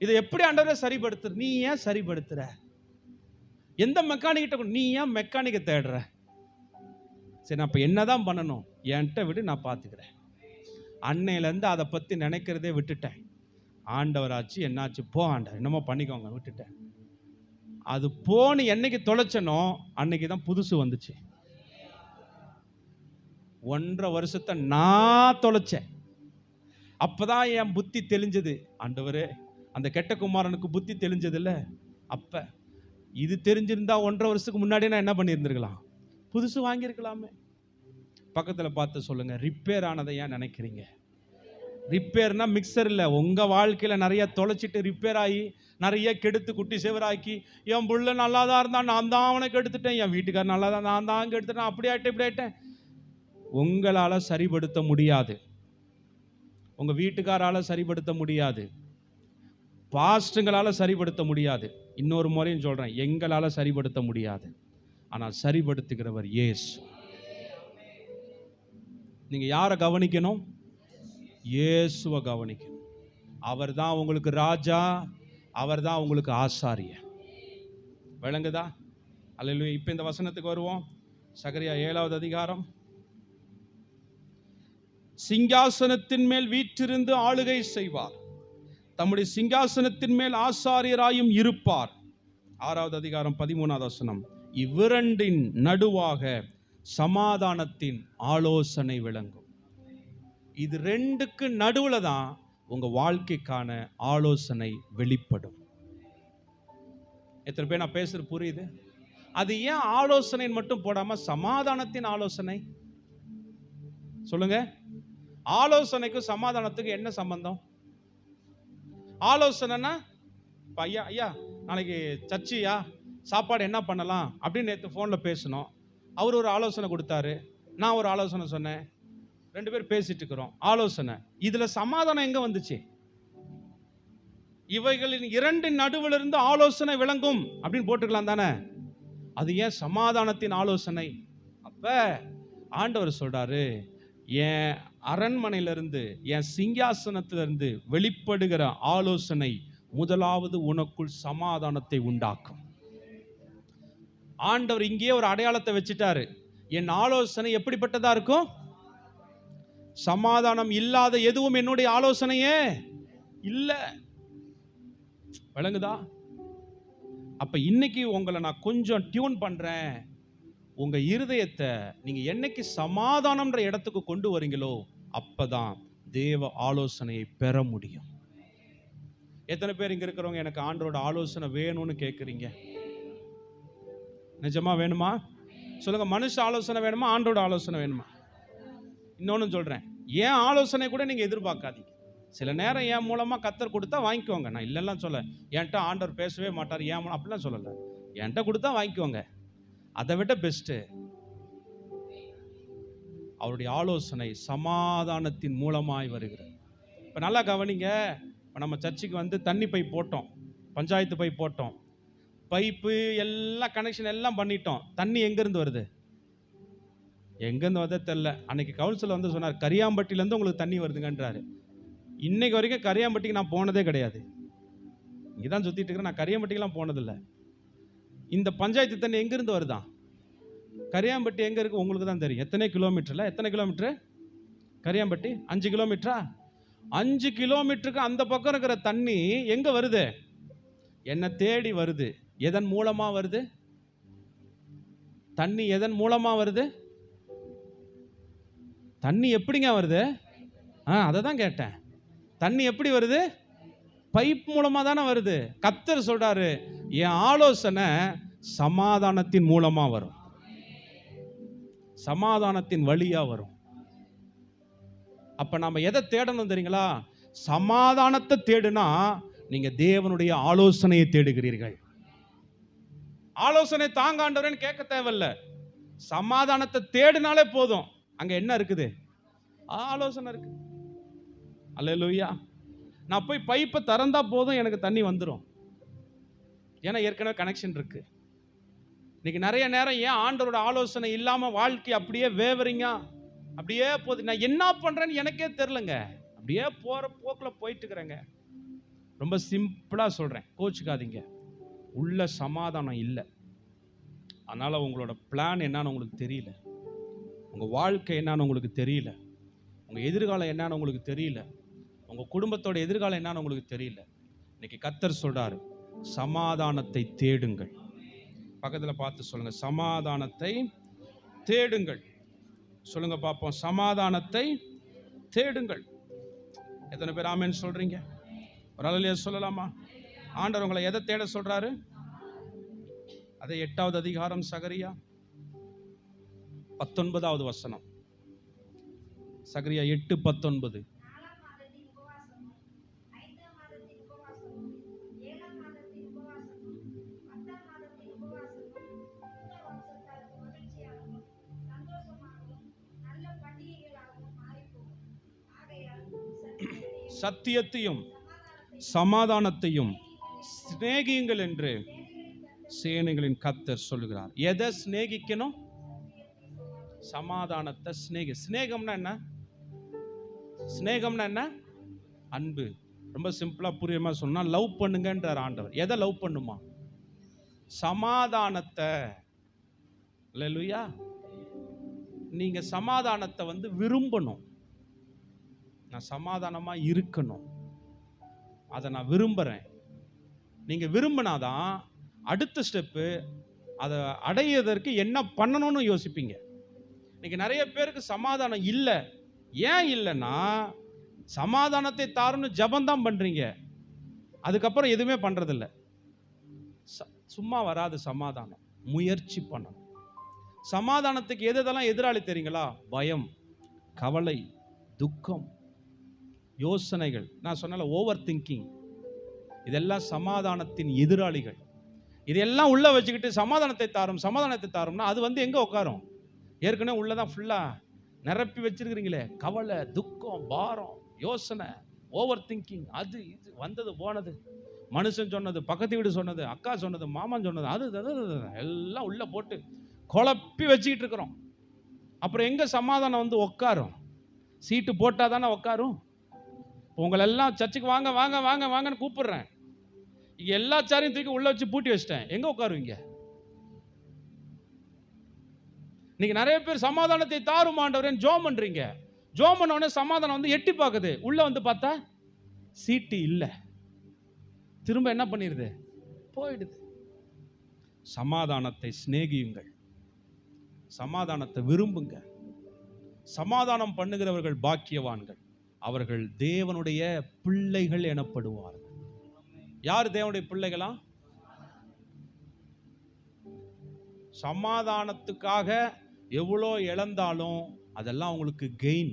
இதை எப்படி ஆண்டவரே சரிப்படுத்துற? நீ ஏன் சரிப்படுத்துற? எந்த மெக்கானிக்கிட்ட நீ ஏன் மெக்கானிக்கை தேடுற? சரி, நான் இப்போ என்னதான் பண்ணணும்? என்கிட்ட விடு, நான் பார்த்துக்கிறேன். அன்னையிலேருந்து அதை பற்றி நினைக்கிறதே விட்டுட்டேன். ஆண்டவராச்சு என்னாச்சு, போ ஆண்டவர் என்னமோ பண்ணிக்கோங்க, விட்டுட்டேன். அது போன்னு என்னைக்கு தொலைச்சனோ அன்னைக்கு தான் புதுசு வந்துச்சு. 1.5 வருஷத்தை நான் தொலைச்சேன். அப்பதான் என் புத்தி தெளிஞ்சது. ஆண்டவரே, அந்த கெட்ட குமாரனுக்கு புத்தி தெளிஞ்சது இல்லை. அப்ப இது தெரிஞ்சிருந்தா 1.5 வருஷத்துக்கு முன்னாடி நான் என்ன பண்ணியிருந்திருக்கலாம்? புதுசு வாங்கியிருக்கலாமே. பக்கத்தில் பார்த்து சொல்லுங்க, ரிப்பேர் ஆனதை ஏன் நினைக்கிறீங்க? ரிப்பேர்னா மிக்சர் இல்லை. உங்கள் வாழ்க்கையில் நிறைய தொலைச்சிட்டு ரிப்பேர் ஆகி நிறைய கெடுத்து குட்டி சேவராக்கி, என் புள்ள நல்லா தான் இருந்தான், நான் தான் அவனை கெடுத்துட்டேன், என் வீட்டுக்காரர் நல்லா தான், நான் தான் கெடுத்துட்டேன், அப்படி ஆகிட்டேன் இப்படி ஆகிட்டேன். உங்களால் சரிப்படுத்த முடியாது, உங்கள் வீட்டுக்காரால் சரிப்படுத்த முடியாது, பாஸ்ட்டுங்களால் சரிப்படுத்த முடியாது. இன்னொரு முறையும் சொல்கிறேன், எங்களால் சரிப்படுத்த முடியாது. ஆனால் சரிப்படுத்துகிறவர் இயேசு. நீங்கள் யாரை கவனிக்கணும்? இயேசுவை கவனிக்கணும். அவர் தான் உங்களுக்கு ராஜா, அவர் தான் உங்களுக்கு ஆசாரியர். விளங்குதா? அல்லேலூயா. இப்போ இந்த வசனத்துக்கு வருவோம். சகரியா 7வது அதிகாரம். சிங்காசனத்தின் மேல் வீற்றிருந்து ஆளுகை செய்வார், தம்முடைய சிங்காசனத்தின் மேல் ஆசாரியராயும் இருப்பார். 6வது அதிகாரம் 13வது வசனம். இவ்விரண்டின் நடுவாக சமாதானத்தின் ஆலோசனை விளங்கும். இது ரெண்டுக்கு நடுவுல தான் உங்க வாழ்க்கைக்கான ஆலோசனை வெளிப்படும். எத்தனை பேர் நான் பேசுறது புரியுது? அது ஏன் ஆலோசனை மட்டும் போடாம சமாதானத்தின் ஆலோசனை? சொல்லுங்க, ஆலோசனைக்கும் சமாதானத்துக்கு என்ன சம்பந்தம்? ஆலோசனைனா ஐயா ஐயா நாளைக்கு சர்ச்சியா, சாப்பாடு என்ன பண்ணலாம் அப்படின்னு நேற்று ஃபோனில் பேசணும். அவர் ஒரு ஆலோசனை கொடுத்தாரு, நான் ஒரு ஆலோசனை சொன்னேன், 2 பேர் பேசிட்டு இருக்கிறோம். ஆலோசனை. இதுல சமாதானம் எங்க வந்துச்சு? இவைகளின் 2 நடுவிலிருந்து ஆலோசனை விளங்கும் அப்படின்னு போட்டுக்கலாம் தானே? அது ஏன் சமாதானத்தின் ஆலோசனை? அப்ப ஆண்டவர் சொல்றாரு, என் அரண்மனையிலிருந்து, என் சிங்காசனத்திலிருந்து வெளிப்படுகிற ஆலோசனை முதலாவது உனக்குள் சமாதானத்தை உண்டாக்கும். ஆண்டவர் இங்கே ஒரு அடையாளத்தை வச்சுட்டாரு. என் ஆலோசனை எப்படிப்பட்டதா இருக்கும்? சமாதானம் இல்லாத எதுவும் என்னுடைய ஆலோசனையே இல்ல. விளங்குதா? அப்ப இன்னைக்கு உங்களை நான் கொஞ்சம் டியூன் பண்றேன். உங்க இருதயத்தை நீங்க என்னைக்கு சமாதானம்ன்ற இடத்துக்கு கொண்டு வரீங்களோ அப்பதான் தேவ ஆலோசனையை பெற முடியும். எத்தனை பேர் இங்க இருக்கிறவங்க எனக்கு ஆண்டரோட ஆலோசனை வேணும்னு கேட்குறீங்க? நிஜமா வேணுமா? சொல்லுங்க, மனுஷ ஆலோசனை வேணுமா, ஆண்டரோட ஆலோசனை வேணுமா? இன்னொன்னு சொல்றேன், ஏன் ஆலோசனை கூட நீங்க எதிர்பார்க்காதீங்க. சில நேரம் என் மூலமா கத்தர் கொடுத்தா வாங்கிக்கோங்க. நான் இல்லைலாம் சொல்ல, என்கிட்ட ஆண்டவர் பேசவே மாட்டார் ஏன் அப்படிலாம் சொல்லலை. என்கிட்ட கொடுத்தா வாங்கிக்கோங்க. அதை விட பெஸ்ட்டு அவருடைய ஆலோசனை சமாதானத்தின் மூலமாய் வருகிறது. இப்போ நல்லா கவனிங்க. இப்போ நம்ம சர்ச்சுக்கு வந்து தண்ணி பைப் போட்டோம், பஞ்சாயத்து பைப் போட்டோம், பைப்பு எல்லாம் கனெக்ஷன் எல்லாம் பண்ணிட்டோம். தண்ணி எங்கேருந்து வருது? எங்கேருந்து வருது தெரில. அன்னைக்கு கவுன்சிலர் வந்து சொன்னார், கரியாம்பட்டியிலேருந்து உங்களுக்கு தண்ணி வருதுங்கன்றாரு. இன்னைக்கு வரைக்கும் கரியாம்பட்டிக்கு நான் போனதே கிடையாது. இங்கே தான் சுற்றிட்டு இருக்கிறேன், நான் கரியாம்பட்டிக்கெலாம் போனதில்லை. இந்த பஞ்சாயத்து தண்ணி எங்கேருந்து வருதான்? கரியாம்பட்டி எங்கே இருக்குது உங்களுக்கு தான் தெரியும். எத்தனை கிலோமீட்டரில், எத்தனை கிலோமீட்டரு கரியாம்பட்டி? 5 கிலோமீட்டரா? 5 கிலோமீட்டருக்கு அந்த பக்கம் இருக்கிற தண்ணி எங்கே வருது? என்னை தேடி வருது. எதன் மூலமாக வருது? தண்ணி எதன் மூலமாக வருது? தண்ணி எப்படிங்க வருது? அதை தான் கேட்டேன். தண்ணி எப்படி வருது? பைப் மூலமாக தானே வருது. கர்த்தர் சொல்றாரு, என் ஆலோசனை சமாதானத்தின் மூலமாக வரும். சமாதானத்தின் வழியா வரும். அப்ப நாம எதை தேடணும் தெரியுங்களா? சமாதானத்தை தேடுனா நீங்க தேவனுடைய ஆலோசனையை தேடுகிறீர்கள். ஆலோசனை தாங்க ஆண்டவரேன்னு கேட்க தேவையில்ல. சமாதானத்தை தேடினாலே போதும். அங்க என்ன இருக்குது? ஆலோசனை இருக்கு. அல்லேலூயா. நான் போய் பைப்பை திறந்தா போதும், எனக்கு தண்ணி வந்துடும். ஏன்னா ஏற்கனவே கனெக்ஷன் இருக்கு. இன்னைக்கு நிறைய நேரம் ஏன் ஆண்டவரோட ஆலோசனை இல்லாம வாழ்க்கை அப்படியே வேவரிங்கா அப்படியே போகுது. நான் என்ன பண்றேன்னு எனக்கே தெரியலங்க. அப்படியே போற போக்குல போயிட்டு இருக்கிறேங்க. ரொம்ப சிம்பிளா சொல்றேன், கோச்சுக்காதீங்க. உள்ள சமாதானம் இல்லை. அதனால உங்களோட பிளான் என்னன்னு உங்களுக்கு தெரியல, உங்க வாழ்க்கை என்னன்னு உங்களுக்கு தெரியல, உங்க எதிர்காலம் என்னன்னு உங்களுக்கு தெரியல, உங்க குடும்பத்தோட எதிர்காலம் என்னன்னு உங்களுக்கு தெரியல. இன்னைக்கு கர்த்தர் சொல்றாரு, சமாதானத்தை தேடுங்கள். பக்கத்துல பார்த்து சொல்லுங்க, சமாதானத்தை தேடுங்கள். சொல்லுங்க பார்ப்போம், சமாதானத்தை தேடுங்கள். எத்தனை பேர் ஆமென் சொல்றீங்க? ஒரு அல்லேலூயா சொல்லலாமா? ஆண்டவர் உங்களை எதை தேட சொல்றாரு? அதே 8வது அதிகாரம் சகரியா 19வது வசனம். சகரியா 8:19. சத்தியத்தையும் சமாதானத்தையும் சிநேகியுங்கள் என்று சேனைகளின் கர்த்தர் சொல்லுகிறார். எதை சிநேகிக்கணும்? சமாதானத்தை சிநேகம்னா என்ன? சிநேகம்னா என்ன? அன்பு. ரொம்ப சிம்பிளா புரியுமா சொன்னா, லவ் பண்ணுங்கன்றார் ஆண்டவர். எதை லவ் பண்ணுமா? சமாதானத்தை. அல்லேலூயா. நீங்க சமாதானத்தை விரும்பணும். நான் சமாதானமா இருக்கணும், அதை நான் விரும்புறேன். நீங்க விரும்பினாதான் அடுத்த ஸ்டெப்பு அதை அடையிறதற்கு என்ன பண்ணணும்னு யோசிப்பீங்க. இன்னைக்கு நிறைய பேருக்கு சமாதானம் இல்லை. ஏன் இல்லைன்னா, சமாதானத்தை தாருன்னு ஜபந்தான் பண்றீங்க, அதுக்கப்புறம் எதுவுமே பண்றதில்ல. சும்மா வராது சமாதானம், முயற்சி பண்ணணும். சமாதானத்துக்கு எதெல்லாம் எதிராளி தெரியுங்களா? பயம், கவலை, துக்கம், யோசனைகள். நான் சொன்னல ஓவர் திங்கிங், இதெல்லாம் சமாதானத்தின் எதிராளிகள். இதெல்லாம் உள்ள வச்சுக்கிட்டு சமாதானத்தை தாரும்னா அது எங்க உட்காரும்? ஏற்கனவே உள்ளதான் ஃபுல்லா நிரப்பி வச்சிருக்கிறீங்களே. கவலை, துக்கம், பாரம், யோசனை, ஓவர் திங்கிங், அது இது வந்தது போனது, மனுஷன் சொன்னது, பக்கத்து வீடு சொன்னது, அக்கா சொன்னது, மாமன் சொன்னது, அது எல்லாம் உள்ள போட்டு குழப்பி வச்சுக்கிட்டு இருக்கிறோம். அப்புறம் எங்க சமாதானம் உட்காரும்? சீட்டு போட்டா தானே உட்காரும். உங்களெல்லாம் சர்ச்சுக்கு வாங்க வாங்க வாங்க வாங்கன்னு கூப்பிடுறேன், எல்லா சாரையும் தூக்கி உள்ள வச்சு பூட்டி வச்சிட்டேன், எங்க உட்காருவீங்க? இன்னைக்கு நிறைய பேர் சமாதானத்தை தாரும் ஆண்டவரேன்னு ஜெபம் பண்றீங்க. ஜெபம் பண்ண உடனே சமாதானம் எட்டி பார்க்குது, உள்ள பார்த்தா சீட்டு இல்லை, திரும்ப என்ன பண்ணிடுது? போயிடுது. சமாதானத்தை சிநேகியுங்கள், சமாதானத்தை விரும்புங்க. சமாதானம் பண்ணுகிறவர்கள் பாக்கியவான்கள், அவர்கள் தேவனுடைய பிள்ளைகள் எனப்படுவார்கள். யார் தேவனுடைய பிள்ளைகளா? சமாதானத்துக்காக எவ்வளோ இழந்தாலும் அதெல்லாம் உங்களுக்கு கெயின்,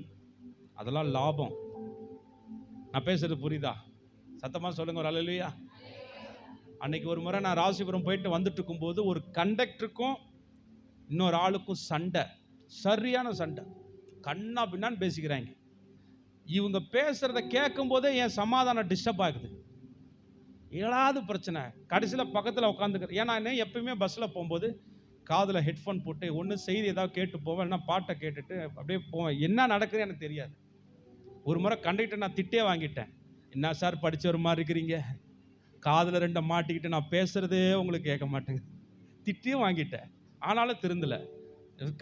அதெல்லாம் லாபம். நான் பேசுறது புரியுதா? சத்தமா சொல்லுங்க ஒரு அல்லேலூயா. அன்னைக்கு ஒரு முறை நான் ராசிபுரம் போயிட்டு வந்துட்டு இருக்கும்போது ஒரு கண்டக்டருக்கும் இன்னொரு ஆளுக்கும் சண்டை, சரியான சண்டை, கண்ணா பின்னான்னு பேசிக்கிறாங்க. இவங்க பேசுறத கேட்கும் போதே என் சமாதானம் டிஸ்டர்ப் ஆகுது. ஏழாவது பிரச்சனை. கடைசியில் பக்கத்தில் உட்காந்துக்கிறேன். ஏன்னா என்ன, எப்பயுமே பஸ்ஸில் போகும்போது காதில் ஹெட்ஃபோன் போட்டு ஒன்று செய்தி ஏதாவது கேட்டு போவேன், இல்லைன்னா பாட்டை கேட்டுட்டு அப்படியே போவேன். என்ன நடக்குதுன்னு எனக்கு தெரியாது. ஒரு முறை கண்டக்டர் நான் திட்டே வாங்கிட்டேன். என்ன சார் படித்த ஒரு மாதிரி இருக்கிறீங்க, காதில் ரெண்டை மாட்டிக்கிட்டு நான் பேசுகிறதே உங்களுக்கு கேட்க மாட்டேங்க, திட்டியும் வாங்கிட்டேன். ஆனாலும் திருந்தலை.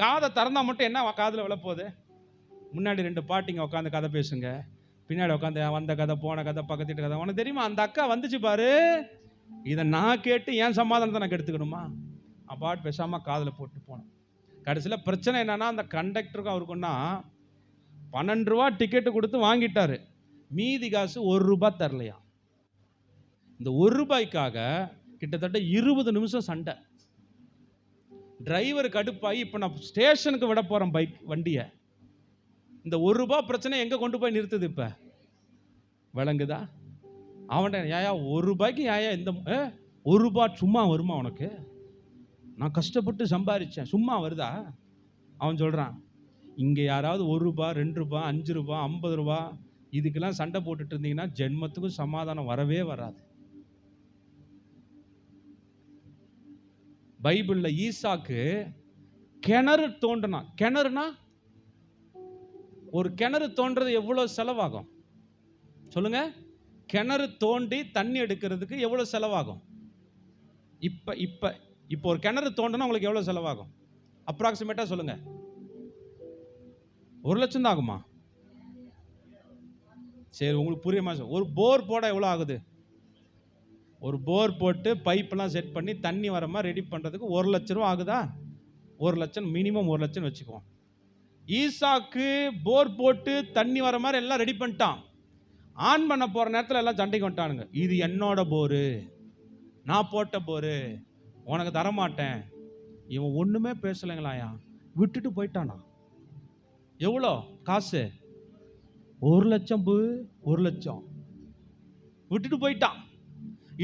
காதை திறந்தா மட்டும் என்ன காதில் விழப்போகுது? முன்னாடி 2 பாட்டிங்க உட்காந்து கதை பேசுங்க, பின்னாடி உட்காந்து வந்த கதை, போன கதை, பக்கத்து கதை. உனக்கு தெரியுமா அந்த அக்கா வந்துச்சு பாரு, இதை நான் கேட்டு என் சமாதானத்தை நான் கெடுத்துக்கணுமா? பாட்டு பேசாமல் காதில் போட்டு போனேன். கடைசியில் பிரச்சனை என்னன்னா, அந்த கண்டக்டருக்கும் அவருக்குன்னா 12 ரூபா டிக்கெட்டு கொடுத்து வாங்கிட்டாரு, மீதி காசு 1 ரூபாய் தரலையா. இந்த 1 ரூபாய்க்காக கிட்டத்தட்ட 20 நிமிஷம் சண்டை. டிரைவர் கடுப்பாகி இப்போ நான் ஸ்டேஷனுக்கு விட போகிறேன் வண்டியை. இந்த ₹1 பிரச்சனை எங்கே கொண்டு போய் நிறுத்துது இப்போ? விளங்குதா? அவன்கிட்ட ஏயா ₹1 ஏயா இந்த ₹1 சும்மா வருமா உனக்கு? நான் கஷ்டப்பட்டு சம்பாதிச்சேன், சும்மா வருதா? அவன் சொல்கிறான், இங்கே யாராவது ₹1, ₹2, ₹5, ₹50 இதுக்கெல்லாம் சண்டை போட்டுட்டு இருந்தீங்கன்னா ஜென்மத்துக்கும் சமாதானம் வரவே வராது. பைபிளில் ஈசாக்கு கிணறு தோண்டினான். கிணறுனா ஒரு கிணறு தோன்றது எவ்வளோ செலவாகும் சொல்லுங்க? கிணறு தோண்டி தண்ணி எடுக்கிறதுக்கு எவ்வளோ செலவாகும்? இப்போ ஒரு கிணறு தோண்டினா உங்களுக்கு எவ்வளோ செலவாகும்? அப்ராக்சிமேட்டாக சொல்லுங்க. 1,00,000 தான் ஆகுமா? சரி, உங்களுக்கு புரியுமா? ஒரு போர் போட எவ்வளோ ஆகுது? ஒரு போர் போட்டு பைப்பெல்லாம் செட் பண்ணி தண்ணி வர மாதிரி ரெடி பண்ணுறதுக்கு ₹1,00,000 ஆகுதா? 1,00,000 மினிமம், 1,00,000 வச்சுக்குவோம். ஈசாக்கு போர் போட்டு தண்ணி வர மாதிரி எல்லாம் ரெடி பண்ணிட்டான். ஆன் பண்ண போகிற நேரத்தில் எல்லாம் சண்டைக்கு வந்துட்டானுங்க. இது என்னோட போரு, நான் போட்ட போரு, உனக்கு தரமாட்டேன். இவன் ஒன்றுமே பேசலைங்களாயா, விட்டுட்டு போயிட்டானா. எவ்வளோ காசு? 1,00,000. 1,00,000 விட்டுட்டு போயிட்டான்.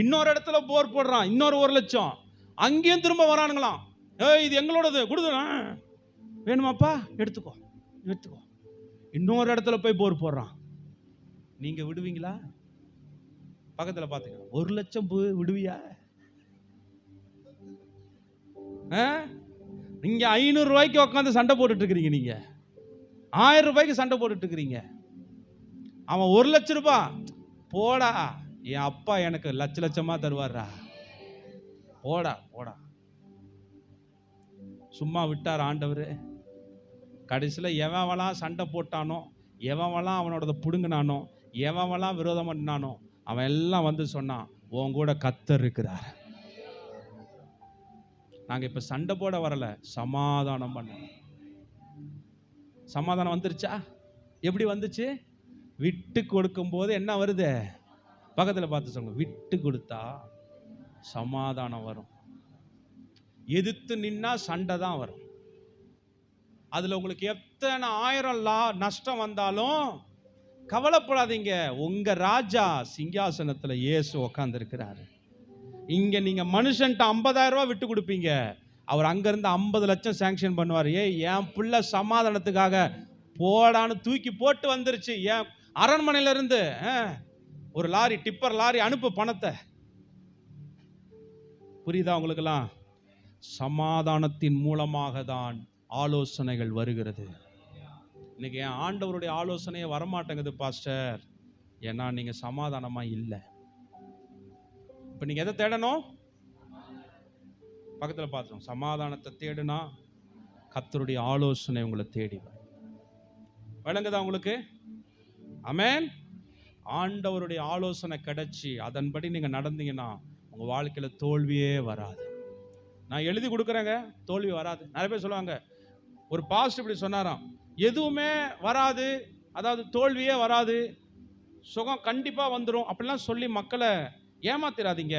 இன்னொரு இடத்துல போர் போடுறான், இன்னொரு 1,00,000. அங்கேயும் திரும்ப வரானுங்களாம். இது எங்களோடது, கொடுதுண்ணா, வேணுமாப்பா, எடுத்துக்கோ எடுத்துக்கோ. இன்னொரு இடத்துல போய் போர் போடுறான். நீங்க விடுவீங்களா? பக்கத்தில் பார்த்துக்க. 1,00,000 விடுவியா? நீங்க ₹500 உட்காந்து சண்டை போட்டுட்டு இருக்கிறீங்க, நீங்க ₹1000 சண்டை போட்டுட்டு இருக்கிறீங்க. அவன் ₹1,00,000 போடா, என் அப்பா எனக்கு லட்சமா தருவாரா, போடா போடா. சும்மா விட்டார் ஆண்டவர். கடைசியில் எவன்லாம் சண்டை போட்டானோ, எவன்லாம் அவனோட புடுங்கினானோ, எவன்லாம் விரோதம் பண்ணானோ, அவன் எல்லாம் வந்து சொன்னான், உன் கூட கர்த்தர் இருக்கிறார். நாங்கள் இப்போ சண்டை போட வரல, சமாதானம் பண்ண. சமாதானம் வந்துருச்சா? எப்படி வந்துச்சு? விட்டு கொடுக்கும் போது என்ன வருது? பக்கத்தில் பார்த்து சொல்லுங்க, விட்டு கொடுத்தா சமாதானம் வரும். எதிர்த்து நின்னா சண்டை தான் வரும். அதில் உங்களுக்கு எத்தனை 1000 நஷ்டம் வந்தாலும் கவலைப்படாதீங்க. உங்க ராஜா சிங்காசனத்தில் இயேசு உட்கார்ந்திருக்கிறாரு. இங்க நீங்க மனுஷன்ட்ட ₹50,000 விட்டு கொடுப்பீங்க, அவர் அங்கிருந்து 50 லட்சம் சாங்ஷன் பண்ணுவார். என் பிள்ளை சமாதானத்துக்காக போடான்னு தூக்கி போட்டு வந்துருச்சு. என் அரண்மனையில இருந்து ஒரு லாரி, டிப்பர் லாரி அனுப்பு பணத்தை. புரியுதா உங்களுக்கெல்லாம்? சமாதானத்தின் மூலமாக தான் ஆலோசனைகள் வருகிறது. இன்னைக்கு என் ஆண்டவருடைய ஆலோசனையே வரமாட்டேங்குது பாஸ்டர், ஏன்னா நீங்க சமாதானமா இல்லை. இப்ப நீங்க எதை தேடணும்? பக்கத்தில் பார்த்தோம், சமாதானத்தை தேடுனா கர்த்தருடைய ஆலோசனை உங்களை தேடி வரும். விளங்குதா உங்களுக்கு? ஆமென். ஆண்டவருடைய ஆலோசனை கிடைச்சி அதன்படி நீங்க நடந்தீங்கன்னா உங்க வாழ்க்கையில தோல்வியே வராது. நான் எழுதி கொடுக்குறேங்க, தோல்வி வராது. நிறைய பேர் சொல்லுவாங்க, ஒரு பாஸ்டர் இப்படி சொன்னாராம், எதுவுமே வராது, அதாவது தோல்வியே வராது, சுகம் கண்டிப்பா வந்துடும் அப்படிலாம் சொல்லி மக்களை ஏமாத்திராதீங்க.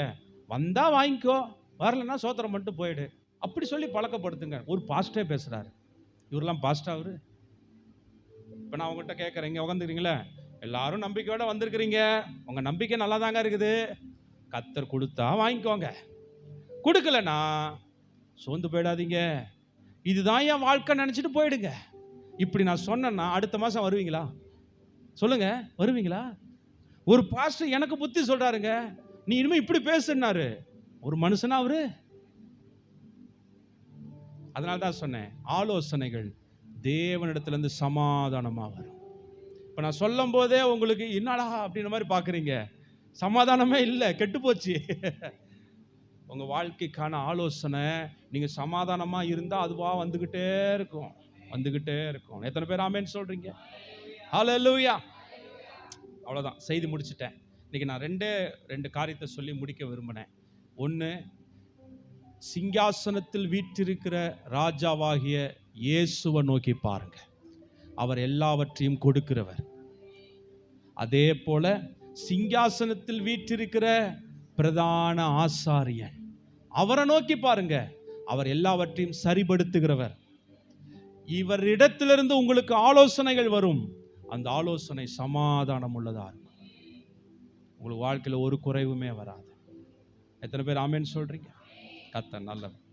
வந்தா வாங்கிக்கோ, வரலன்னா சோத்திரம் மட்டும் போயிடு, அப்படி சொல்லி பழக்கப்படுத்துங்க. ஒரு பாஸ்டரே பேசுறாரு. இவரெல்லாம் பாஸ்டா அவரு? இப்போ நான் உங்கள்கிட்ட கேட்குறேன், இங்கே உட்காந்துக்கிறீங்களே, எல்லாரும் நம்பிக்கையோட வந்திருக்கிறீங்க, உங்க நம்பிக்கை நல்லா தாங்க இருக்குது. கர்த்தர் கொடுத்தா வாங்கிக்கோங்க, கொடுக்கலனா சோர்ந்து போயிடாதீங்க. இதுதான் என் வாழ்க்கை நினைச்சிட்டு போயிடுங்க. இப்படி நான் சொன்னேன்னா அடுத்த மாசம் வருவீங்களா? சொல்லுங்க, வருவீங்களா? ஒரு பாஸ்டர் எனக்கு புத்தி சொல்றாருங்க, நீ இனிமே இப்படி பேசுனாரு. ஒரு மனுஷனா அவரு? அதனால தான் சொன்னேன், ஆலோசனைகள் தேவனிடத்திலிருந்து சமாதானமா வரும். இப்ப நான் சொல்லும் போதே உங்களுக்கு என்னடா அப்படின்ற மாதிரி பாக்குறீங்க, சமாதானமே இல்லை, கெட்டு போச்சு. உங்க வாழ்க்கைக்கான ஆலோசனை நீங்க சமாதானமா இருந்தா அதுவா வந்துகிட்டே இருக்கும், வந்துகிட்டே இருக்கும். எத்தனை பேர் ஆமென் சொல்றீங்க? ஹல்லேலூயா. அவ்வளவுதான், செய்தி முடிச்சிட்டேன். இன்னைக்கு நான் ரெண்டு காரியத்தை சொல்லி முடிக்க விரும்பினேன். ஒன்று, சிங்காசனத்தில் வீற்றிருக்கிற ராஜாவாகிய இயேசுவை நோக்கி பாருங்க, அவர் எல்லாவற்றையும் கொடுக்கிறவர். அதே போல சிங்காசனத்தில் வீற்றிருக்கிற பிரதான ஆசாரியன், அவரை நோக்கி பாருங்க, அவர் எல்லாவற்றையும் சரிபடுத்துகிறவர். இவரிடத்திலிருந்து உங்களுக்கு ஆலோசனைகள் வரும். அந்த ஆலோசனை சமாதானம் உள்ளதா இருக்கும். உங்களுக்கு வாழ்க்கையில் ஒரு குறைவுமே வராது. எத்தனை பேர் ஆமென் சொல்றீங்க? கர்த்தர் நல்லவர்.